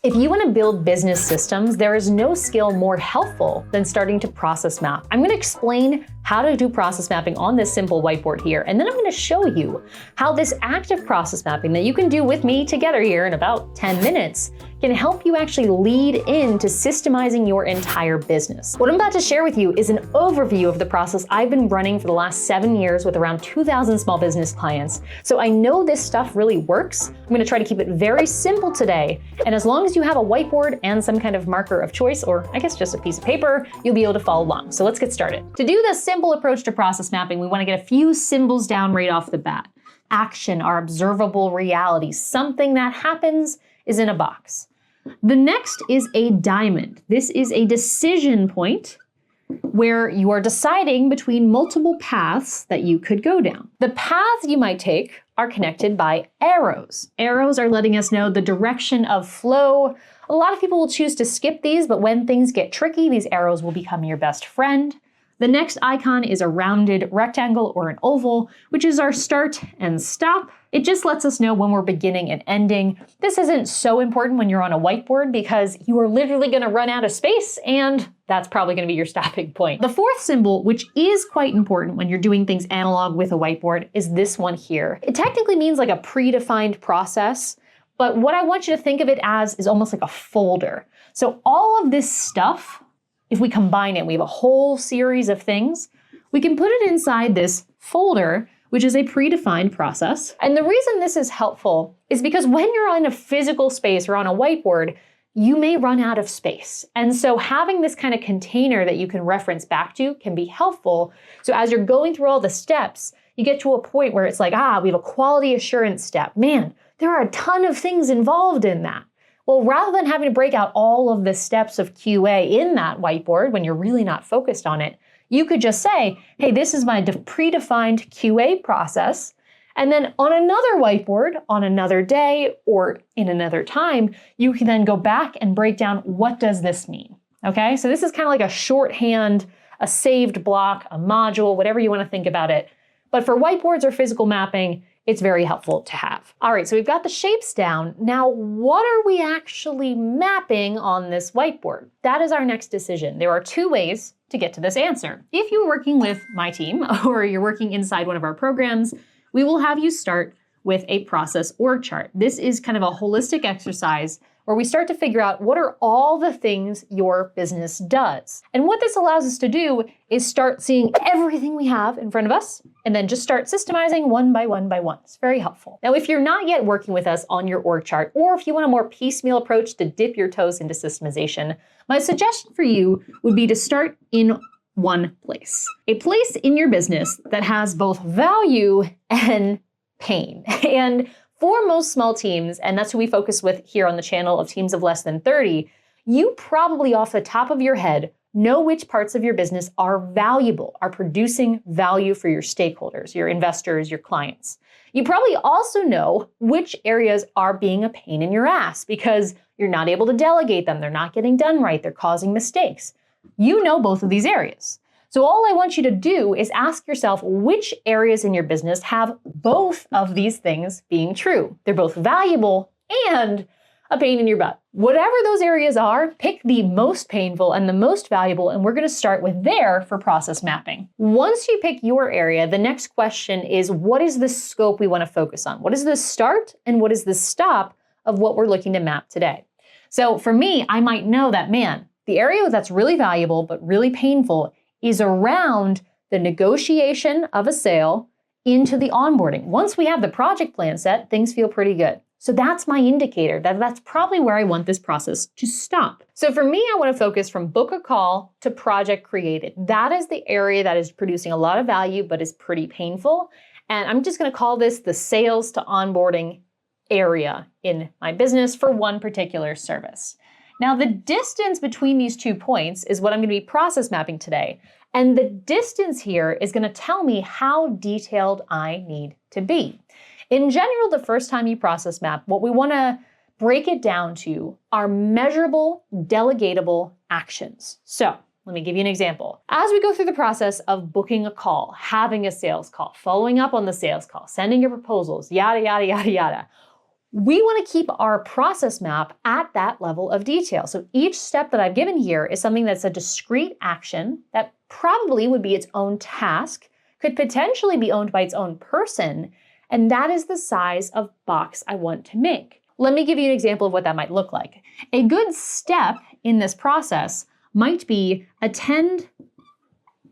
If you want to build business systems, there is no skill more helpful than starting to process map. I'm going to explain how to do process mapping on this simple whiteboard here, and then I'm going to show you how this active process mapping that you can do with me together here in about 10 minutes can help you actually lead into systemizing your entire business. What I'm about to share with you is an overview of the process I've been running for the last 7 years with around 2,000 small business clients. So I know this stuff really works. I'm going to try to keep it very simple today, and as long as you have a whiteboard and some kind of marker of choice, or I guess just a piece of paper, you'll be able to follow along. So let's get started. To do this simple approach to process mapping, we want to get a few symbols down right off the bat. Action, our observable reality, something that happens is in a box. The next is a diamond. This is a decision point where you are deciding between multiple paths that you could go down. The paths you might take are connected by arrows. Arrows are letting us know the direction of flow. A lot of people will choose to skip these, but when things get tricky, these arrows will become your best friend. The next icon is a rounded rectangle or an oval, which is our start and stop. It just lets us know when we're beginning and ending. This isn't so important when you're on a whiteboard because you are literally going to run out of space, and that's probably going to be your stopping point. The fourth symbol, which is quite important when you're doing things analog with a whiteboard, is this one here. It technically means like a predefined process, but what I want you to think of it as is almost like a folder. So all of this stuff, if we combine it, we have a whole series of things, we can put it inside this folder, which is a predefined process. And the reason this is helpful is because when you're on a physical space or on a whiteboard, you may run out of space. And so having this kind of container that you can reference back to can be helpful. So as you're going through all the steps, you get to a point where it's like, we have a quality assurance step. Man, there are a ton of things involved in that. Well, rather than having to break out all of the steps of QA in that whiteboard when you're really not focused on it, you could just say, hey, this is my predefined QA process. And then on another whiteboard, on another day, or in another time, you can then go back and break down what does this mean, okay? So this is kind of like a shorthand, a saved block, a module, whatever you want to think about it. But for whiteboards or physical mapping, it's very helpful to have. All right, so we've got the shapes down. Now, what are we actually mapping on this whiteboard? That is our next decision. There are two ways to get to this answer. If you're working with my team or you're working inside one of our programs, we will have you start with a process org chart. This is kind of a holistic exercise where we start to figure out what are all the things your business does. And what this allows us to do is start seeing everything we have in front of us and then just start systemizing one by one by one. It's very helpful. Now, if you're not yet working with us on your org chart, or if you want a more piecemeal approach to dip your toes into systemization, my suggestion for you would be to start in one place. A place in your business that has both value and pain. And for most small teams, and that's who we focus with here on the channel of teams of less than 30, you probably off the top of your head know which parts of your business are valuable, are producing value for your stakeholders, your investors, your clients. You probably also know which areas are being a pain in your ass because you're not able to delegate them, they're not getting done right, they're causing mistakes. You know both of these areas. So all I want you to do is ask yourself which areas in your business have both of these things being true. They're both valuable and a pain in your butt. Whatever those areas are, pick the most painful and the most valuable, and we're going to start with there for process mapping. Once you pick your area, the next question is, what is the scope we want to focus on? What is the start and what is the stop of what we're looking to map today? So for me, I might know that, man, the area that's really valuable but really painful is around the negotiation of a sale into the onboarding. Once we have the project plan set, things feel pretty good. So that's my indicator that that's probably where I want this process to stop. So for me, I want to focus from book a call to project created. That is the area that is producing a lot of value, but is pretty painful. And I'm just going to call this the sales to onboarding area in my business for one particular service. Now, the distance between these 2 points is what I'm going to be process mapping today. And the distance here is going to tell me how detailed I need to be. In general, the first time you process map, what we want to break it down to are measurable, delegatable actions. So let me give you an example. As we go through the process of booking a call, having a sales call, following up on the sales call, sending your proposals, yada, yada, yada, yada, We want to keep our process map at that level of detail. So each step that I've given here is something that's a discrete action that probably would be its own task, could potentially be owned by its own person, and that is the size of box I want to make. Let me give you an example of what that might look like. A good step in this process might be attend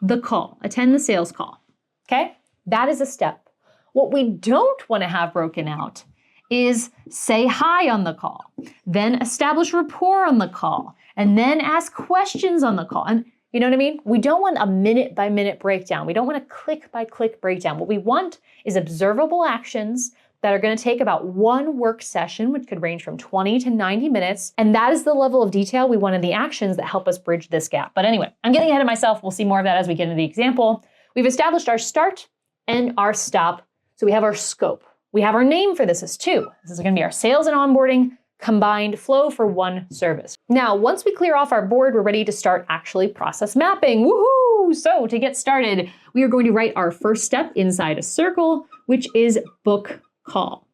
the sales call, okay? That is a step. What we don't want to have broken out is say hi on the call, then establish rapport on the call, and then ask questions on the call. And you know what I mean? We don't want a minute by minute breakdown. We don't want a click by click breakdown. What we want is observable actions that are going to take about one work session, which could range from 20 to 90 minutes. And that is the level of detail we want in the actions that help us bridge this gap. But anyway, I'm getting ahead of myself. We'll see more of that as we get into the example. We've established our start and our stop. So we have our scope. We have our name for this as two. This is going to be our sales and onboarding combined flow for one service. Now, once we clear off our board, we're ready to start actually process mapping. Woohoo! So to get started, we are going to write our first step inside a circle, which is book call.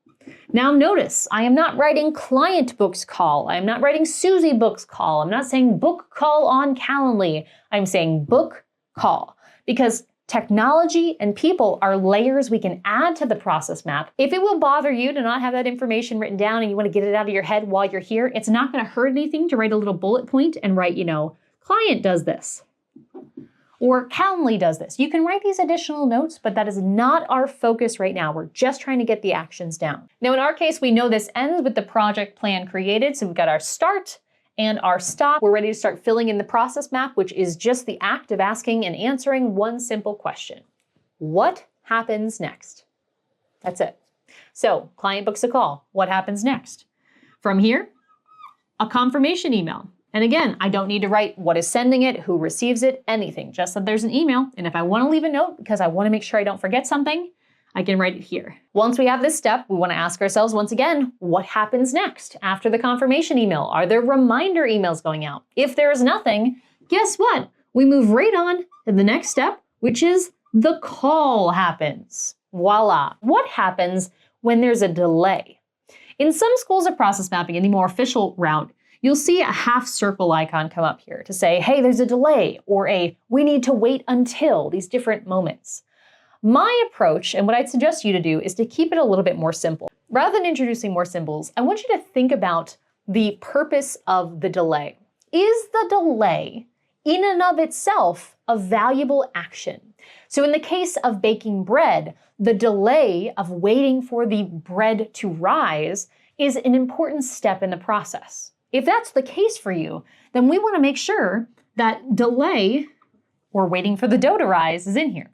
Now notice, I am not writing client books call. I'm not writing Susie books call. I'm not saying book call on Calendly. I'm saying book call because technology and people are layers we can add to the process map. If it will bother you to not have that information written down and you want to get it out of your head while you're here, it's not going to hurt anything to write a little bullet point and write, client does this or Calendly does this. You can write these additional notes, but that is not our focus right now. We're just trying to get the actions down. Now, in our case, we know this ends with the project plan created. So we've got our start and our stop. We're ready to start filling in the process map, which is just the act of asking and answering one simple question. What happens next? That's it. So client books a call. What happens next? From here, a confirmation email. And again, I don't need to write what is sending it, who receives it, anything, just that there's an email. And if I want to leave a note because I want to make sure I don't forget something, I can write it here. Once we have this step, we want to ask ourselves once again, what happens next after the confirmation email? Are there reminder emails going out? If there is nothing, guess what? We move right on to the next step, which is the call happens. Voila. What happens when there's a delay? In some schools of process mapping, in the more official route, you'll see a half circle icon come up here to say, hey, there's a delay, or we need to wait until, these different moments. My approach, and what I'd suggest you to do, is to keep it a little bit more simple. Rather than introducing more symbols, I want you to think about the purpose of the delay. Is the delay in and of itself a valuable action? So in the case of baking bread, the delay of waiting for the bread to rise is an important step in the process. If that's the case for you, then we want to make sure that delay, or waiting for the dough to rise, is in here.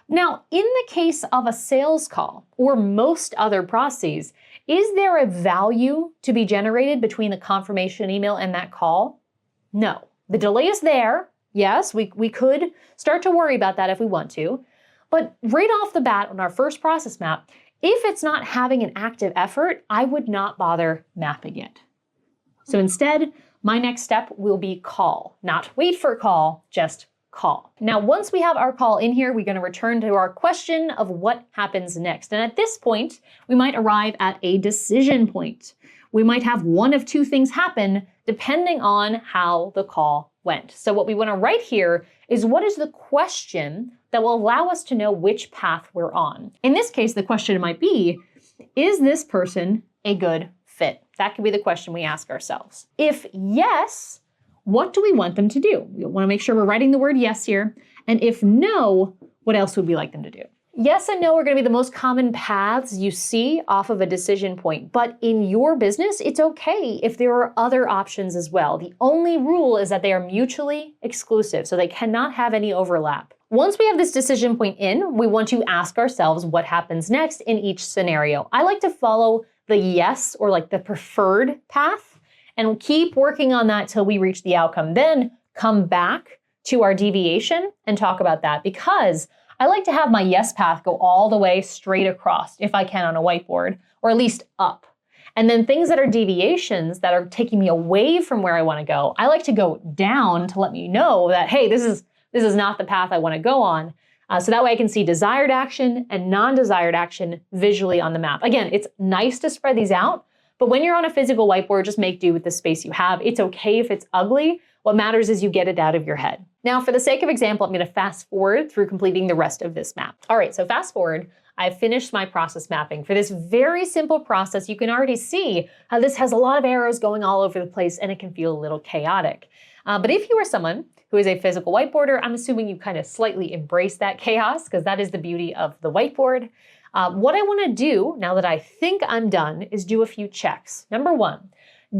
Now, in the case of a sales call or most other processes, is there a value to be generated between the confirmation email and that call? No. The delay is there. Yes, we could start to worry about that if we want to. But right off the bat on our first process map, if it's not having an active effort, I would not bother mapping it. So instead, my next step will be call. Not wait for a call, just call. Now, once we have our call in here, we're going to return to our question of what happens next. And at this point, we might arrive at a decision point. We might have one of two things happen depending on how the call went. So what we want to write here is what is the question that will allow us to know which path we're on. In this case, the question might be, is this person a good fit? That could be the question we ask ourselves. If yes, what do we want them to do? We want to make sure we're writing the word yes here. And if no, what else would we like them to do? Yes and no are going to be the most common paths you see off of a decision point. But in your business, it's okay if there are other options as well. The only rule is that they are mutually exclusive, so they cannot have any overlap. Once we have this decision point in, we want to ask ourselves what happens next in each scenario. I like to follow the yes, or like the preferred path, and we'll keep working on that till we reach the outcome. Then come back to our deviation and talk about that, because I like to have my yes path go all the way straight across, if I can, on a whiteboard, or at least up. And then things that are deviations that are taking me away from where I want to go, I like to go down to let me know that, hey, this is not the path I want to go on. So that way I can see desired action and non-desired action visually on the map. Again, it's nice to spread these out, but when you're on a physical whiteboard, just make do with the space you have. It's okay if it's ugly. What matters is you get it out of your head. Now, for the sake of example, I'm going to fast forward through completing the rest of this map. All right, so fast forward. I've finished my process mapping. For this very simple process, you can already see how this has a lot of arrows going all over the place and it can feel a little chaotic. But if you are someone who is a physical whiteboarder, I'm assuming you kind of slightly embrace that chaos because that is the beauty of the whiteboard. What I want to do now that I think I'm done is do a few checks. Number one,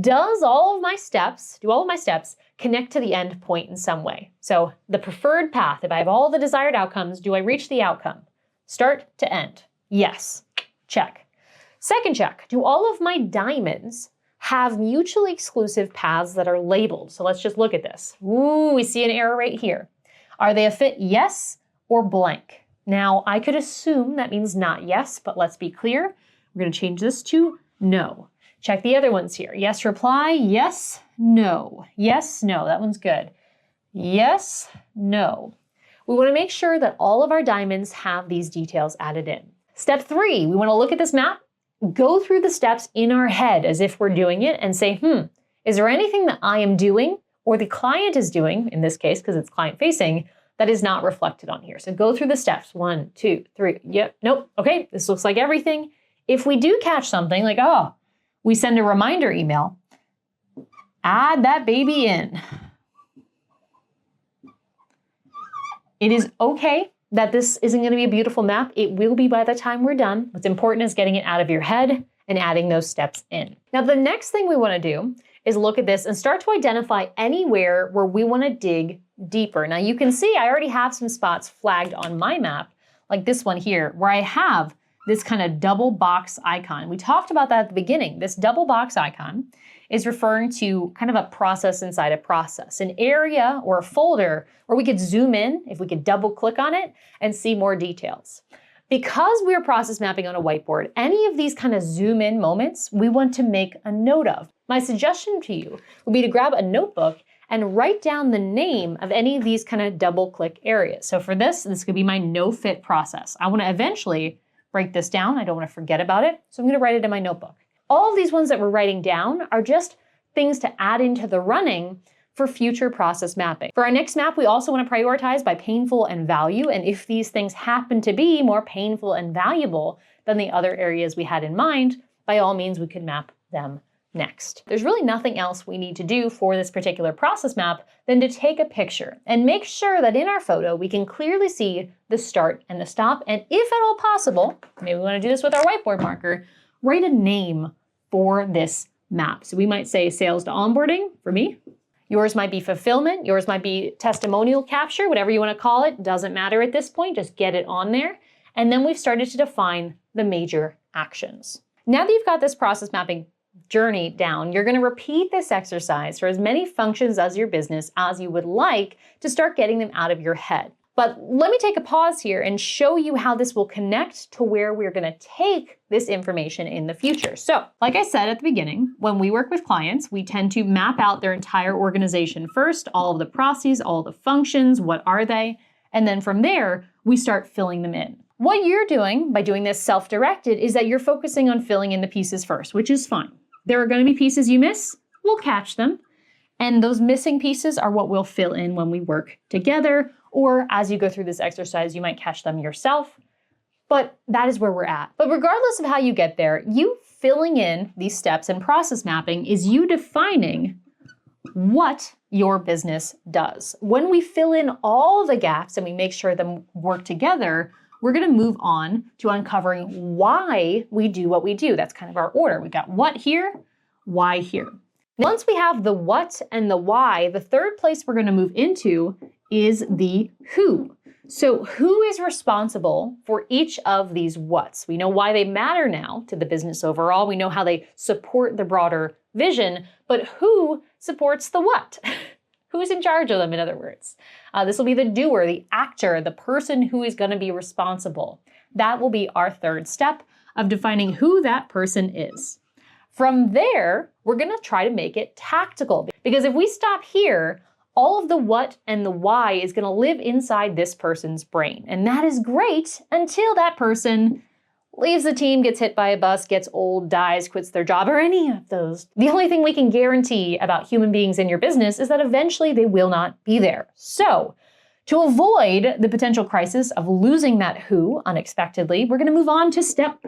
do all of my steps connect to the end point in some way? So the preferred path, if I have all the desired outcomes, do I reach the outcome? Start to end. Yes. Check. Second check, do all of my diamonds have mutually exclusive paths that are labeled? So let's just look at this. Ooh, we see an arrow right here. Are they a fit yes or blank? Now, I could assume that means not yes, but let's be clear. We're going to change this to no. Check the other ones here. Yes, reply, yes, no. Yes, no, that one's good. Yes, no. We want to make sure that all of our diamonds have these details added in. Step 3, we want to look at this map, go through the steps in our head as if we're doing it and say, is there anything that I am doing or the client is doing, in this case, because it's client facing, that is not reflected on here? So go through the steps, 1, 2, 3, yep, nope, okay, this looks like everything. If we do catch something like, we send a reminder email, add that baby in. It is okay that this isn't going to be a beautiful map. It will be by the time we're done. What's important is getting it out of your head and adding those steps in. Now, the next thing we want to do is look at this and start to identify anywhere where we want to dig deeper. Now, you can see I already have some spots flagged on my map, like this one here, where I have this kind of double box icon. We talked about that at the beginning. This double box icon is referring to kind of a process inside a process, an area or a folder where we could zoom in if we could double click on it and see more details. Because we're process mapping on a whiteboard, any of these kind of zoom in moments we want to make a note of. My suggestion to you would be to grab a notebook and write down the name of any of these kind of double click areas. So for this could be my no fit process. I want to eventually break this down. I don't want to forget about it. So I'm going to write it in my notebook. All of these ones that we're writing down are just things to add into the running for future process mapping. For our next map, we also want to prioritize by painful and value. And if these things happen to be more painful and valuable than the other areas we had in mind, by all means, we could map them next. There's really nothing else we need to do for this particular process map than to take a picture and make sure that in our photo, we can clearly see the start and the stop. And if at all possible, maybe we want to do this with our whiteboard marker, write a name for this map. So we might say sales to onboarding for me. Yours might be fulfillment. Yours might be testimonial capture, whatever you want to call it. Doesn't matter at this point, just get it on there. And then we've started to define the major actions. Now that you've got this process mapping journey down, you're going to repeat this exercise for as many functions as your business as you would like to start getting them out of your head. But let me take a pause here and show you how this will connect to where we're going to take this information in the future. So, like I said at the beginning, when we work with clients, we tend to map out their entire organization first, all of the processes, all the functions, what are they? And then from there, we start filling them in. What you're doing by doing this self-directed is that you're focusing on filling in the pieces first, which is fine. There are going to be pieces you miss, we'll catch them. And those missing pieces are what we'll fill in when we work together, or as you go through this exercise, you might catch them yourself. But that is where we're at. But regardless of how you get there, you filling in these steps and process mapping is you defining what your business does. When we fill in all the gaps and we make sure them work together, we're going to move on to uncovering why we do what we do. That's kind of our order. We've got what here, why here. Once we have the what and the why, the third place we're going to move into is the who. So who is responsible for each of these whats? We know why they matter now to the business overall. We know how they support the broader vision, but who supports the what? Who's in charge of them, in other words? This will be the doer, the actor, the person who is going to be responsible. That will be our third step of defining who that person is. From there, we're going to try to make it tactical. Because if we stop here, all of the what and the why is going to live inside this person's brain. And that is great until that person leaves the team, gets hit by a bus, gets old, dies, quits their job, or any of those. The only thing we can guarantee about human beings in your business is that eventually they will not be there. So, to avoid the potential crisis of losing that who unexpectedly, we're going to move on to step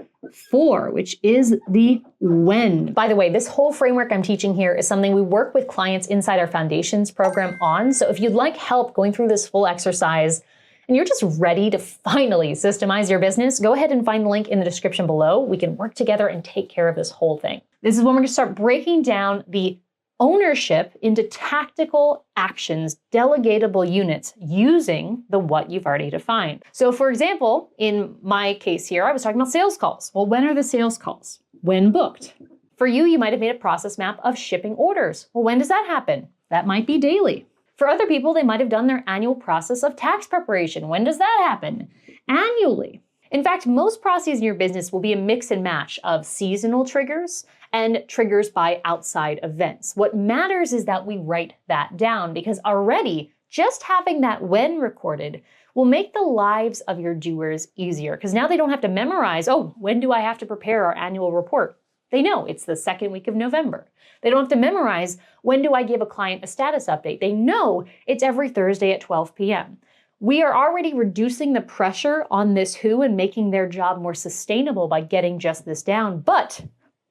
4, which is the when. By the way, this whole framework I'm teaching here is something we work with clients inside our Foundations program on. So if you'd like help going through this full exercise, and you're just ready to finally systemize your business, go ahead and find the link in the description below. We can work together and take care of this whole thing. This is when we're gonna start breaking down the ownership into tactical actions, delegatable units, using the what you've already defined. So for example, in my case here, I was talking about sales calls. Well, when are the sales calls? When booked. For you, you might have made a process map of shipping orders. Well, when does that happen? That might be daily. For other people, they might have done their annual process of tax preparation. When does that happen? Annually. In fact, most processes in your business will be a mix and match of seasonal triggers and triggers by outside events. What matters is that we write that down, because already just having that when recorded will make the lives of your doers easier, because now they don't have to memorize, oh, when do I have to prepare our annual report? They know it's the second week of November. They don't have to memorize, when do I give a client a status update? They know it's every Thursday at 12 p.m. We are already reducing the pressure on this who and making their job more sustainable by getting just this down. But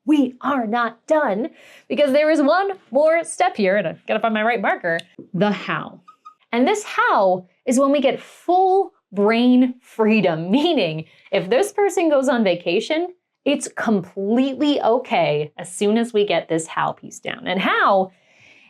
we are not done, because there is one more step here, and I've got to find my right marker, the how. And this how is when we get full brain freedom, meaning if this person goes on vacation, it's completely okay as soon as we get this how piece down. And how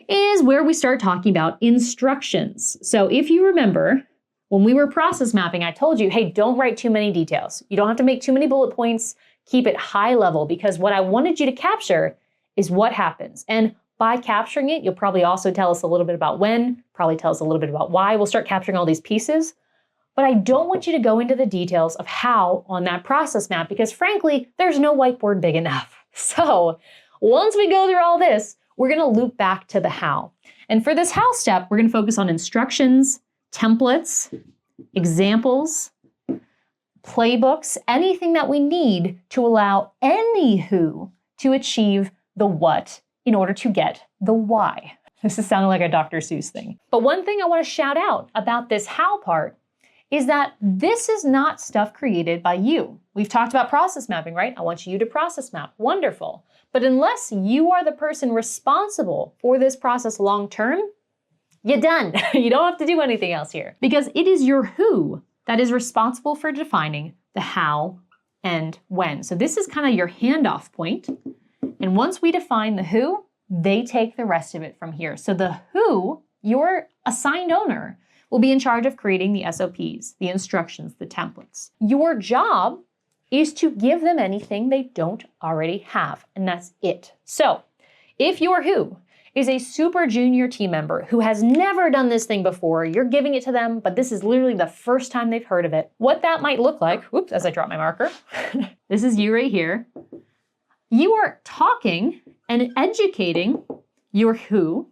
is where we start talking about instructions. So if you remember, when we were process mapping, I told you, hey, don't write too many details. You don't have to make too many bullet points. Keep it high level, because what I wanted you to capture is what happens. And by capturing it, you'll probably also tell us a little bit about when, probably tell us a little bit about why. We'll start capturing all these pieces. But I don't want you to go into the details of how on that process map, because frankly, there's no whiteboard big enough. So once we go through all this, we're gonna loop back to the how. And for this how step, we're gonna focus on instructions, templates, examples, playbooks, anything that we need to allow any who to achieve the what in order to get the why. This is sounding like a Dr. Seuss thing. But one thing I wanna shout out about this how part is that this is not stuff created by you. We've talked about process mapping, right? I want you to process map. Wonderful. But unless you are the person responsible for this process long-term, you're done. You don't have to do anything else here, because it is your who that is responsible for defining the how and when. So this is kind of your handoff point. And once we define the who, they take the rest of it from here. So the who, your assigned owner, will be in charge of creating the SOPs, the instructions, the templates. Your job is to give them anything they don't already have, and that's it. So if your who is a super junior team member who has never done this thing before, you're giving it to them, but this is literally the first time they've heard of it, what that might look like, whoops, as I drop my marker, this is you right here. You are talking and educating your who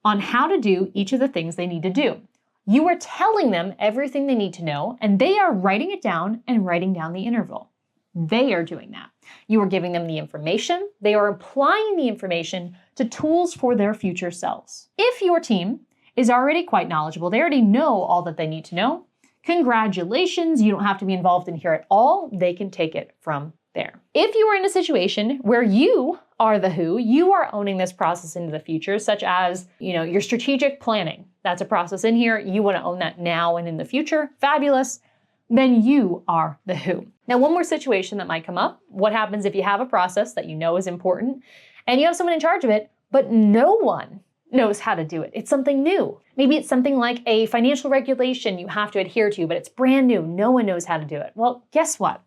on how to do each of the things they need to do. You are telling them everything they need to know, and they are writing it down and writing down the interval. They are doing that. You are giving them the information. They are applying the information to tools for their future selves. If your team is already quite knowledgeable, they already know all that they need to know, congratulations, you don't have to be involved in here at all. They can take it from there. If you are in a situation where you are the who, you are owning this process into the future, such as, your strategic planning. That's a process in here. You want to own that now and in the future. Fabulous. Then you are the who. Now, one more situation that might come up. What happens if you have a process that you know is important and you have someone in charge of it, but no one knows how to do it? It's something new. Maybe it's something like a financial regulation you have to adhere to, but it's brand new. No one knows how to do it. Well, guess what?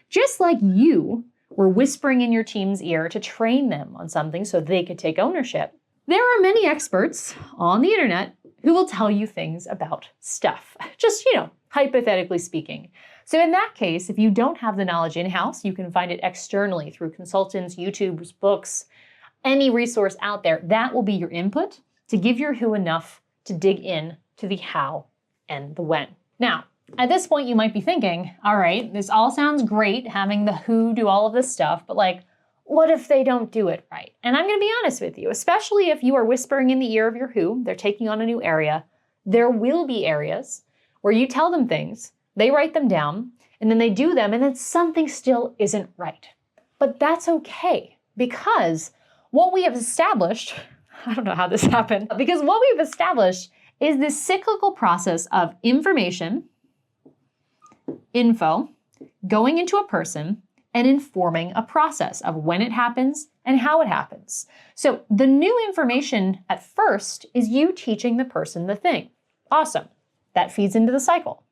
Just like you were whispering in your team's ear to train them on something so they could take ownership, there are many experts on the internet who will tell you things about stuff. Just, hypothetically speaking. So in that case, if you don't have the knowledge in-house, you can find it externally through consultants, YouTube's, books, any resource out there. That will be your input. to give your who enough to dig in to the how and the when. Now, at this point, you might be thinking, all right, this all sounds great, having the who do all of this stuff, but like, what if they don't do it right? And I'm gonna be honest with you, especially if you are whispering in the ear of your who, they're taking on a new area, there will be areas where you tell them things, they write them down, and then they do them, and then something still isn't right. But that's okay, because what we have established, I don't know how this happened, because what we've established is this cyclical process of information, info, going into a person, and informing a process of when it happens and how it happens. So the new information at first is you teaching the person the thing. Awesome. That feeds into the cycle.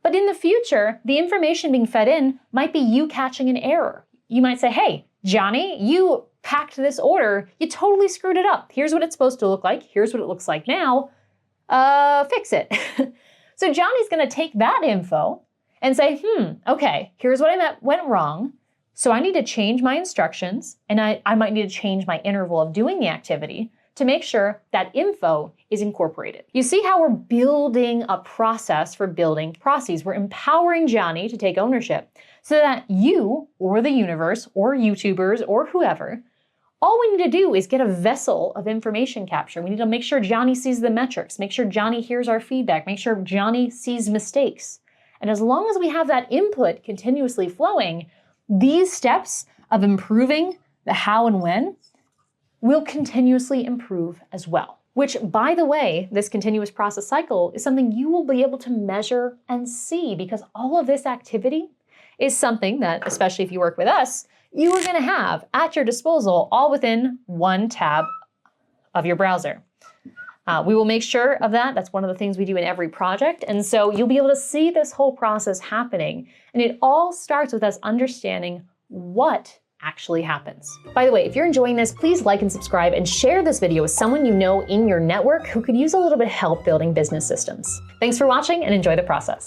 But in the future, the information being fed in might be you catching an error. You might say, hey, Johnny, you packed this order. You totally screwed it up. Here's what it's supposed to look like. Here's what it looks like now. Fix it. So Johnny's going to take that info and say, okay, here's what went wrong. So I need to change my instructions, and I might need to change my interval of doing the activity to make sure that info is incorporated. You see how we're building a process for building processes. We're empowering Johnny to take ownership so that you or the universe or YouTubers or whoever, all we need to do is get a vessel of information capture. We need to make sure Johnny sees the metrics, make sure Johnny hears our feedback, make sure Johnny sees mistakes. And as long as we have that input continuously flowing, these steps of improving the how and when will continuously improve as well. Which, by the way, this continuous process cycle is something you will be able to measure and see, because all of this activity is something that, especially if you work with us, you are going to have at your disposal all within one tab of your browser. We will make sure of that. That's one of the things we do in every project. And so you'll be able to see this whole process happening. And it all starts with us understanding what actually happens. By the way, if you're enjoying this, please like and subscribe and share this video with someone you know in your network who could use a little bit of help building business systems. Thanks for watching and enjoy the process.